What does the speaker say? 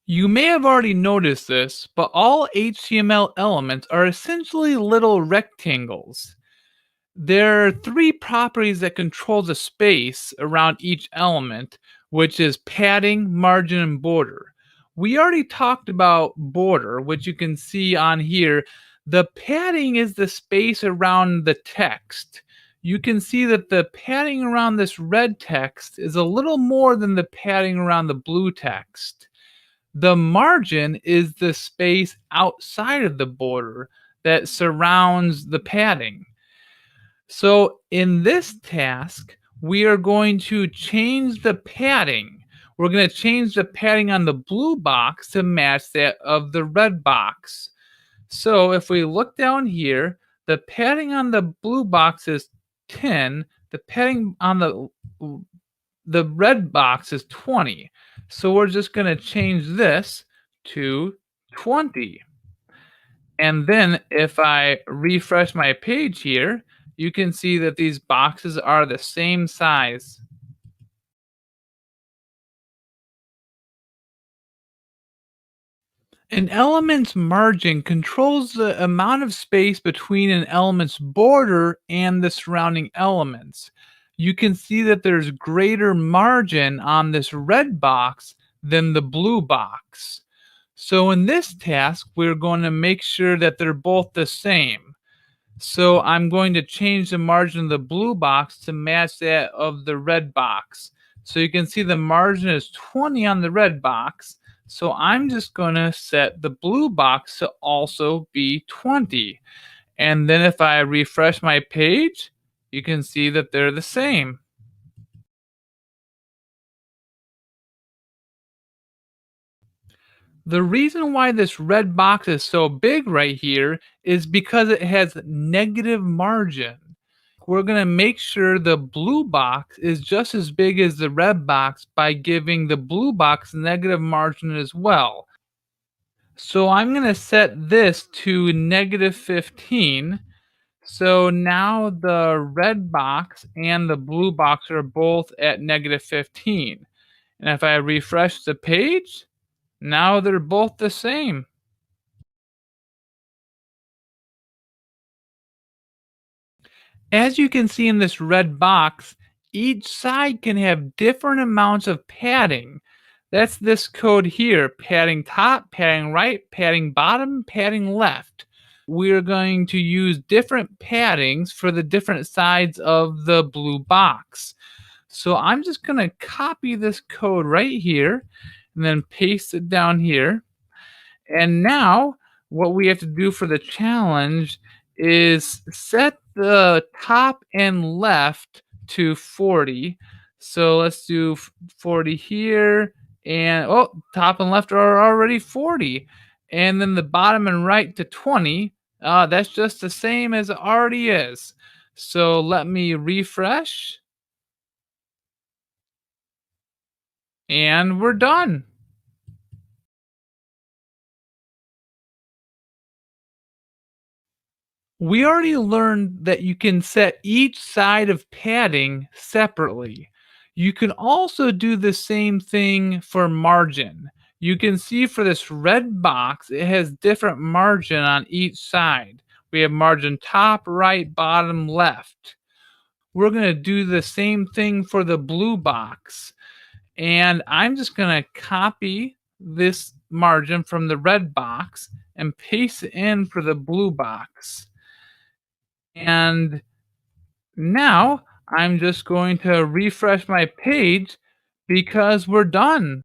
You may have already noticed this, but all HTML elements are essentially little rectangles. There are three properties that control the space around each element, which is padding, margin, and border. We already talked about border, which you can see on here. The padding is the space around the text. You can see that the padding around this red text is a little more than the padding around the blue text. The margin is the space outside of the border that surrounds the padding. So in this task, we are going to change the padding. We're going to change the padding on the blue box to match that of the red box. So if we look down here, the padding on the blue box is 10. The padding on the red box is 20. So we're just going to change this to 20. And then if I refresh my page here, you can see that these boxes are the same size. An element's margin controls the amount of space between an element's border and the surrounding elements. You can see that there's greater margin on this red box than the blue box. So in this task, we're going to make sure that they're both the same. So I'm going to change the margin of the blue box to match that of the red box. So you can see the margin is 20 on the red box. So I'm just going to set the blue box to also be 20. And then if I refresh my page, you can see that they're the same. The reason why this red box is so big right here is because it has negative margin. We're going to make sure the blue box is just as big as the red box by giving the blue box negative margin as well. So I'm going to set this to negative 15. So now the red box and the blue box are both at negative 15. And if I refresh the page, now they're both the same. As you can see in this red box, each side can have different amounts of padding. That's this code here: padding top, padding right, padding bottom, padding left. We're going to use different paddings for the different sides of the blue box. So I'm just going to copy this code right here and then paste it down here. And now what we have to do for the challenge is set the top and left to 40. So let's do 40 here. And top and left are already 40. And then the bottom and right to 20. That's just the same as it already is. So let me refresh. And we're done. We already learned that you can set each side of padding separately. You can also do the same thing for margin. You can see for this red box, it has different margin on each side. We have margin top, right, bottom, left. We're going to do the same thing for the blue box. And I'm just going to copy this margin from the red box and paste it in for the blue box. And now I'm just going to refresh my page because we're done.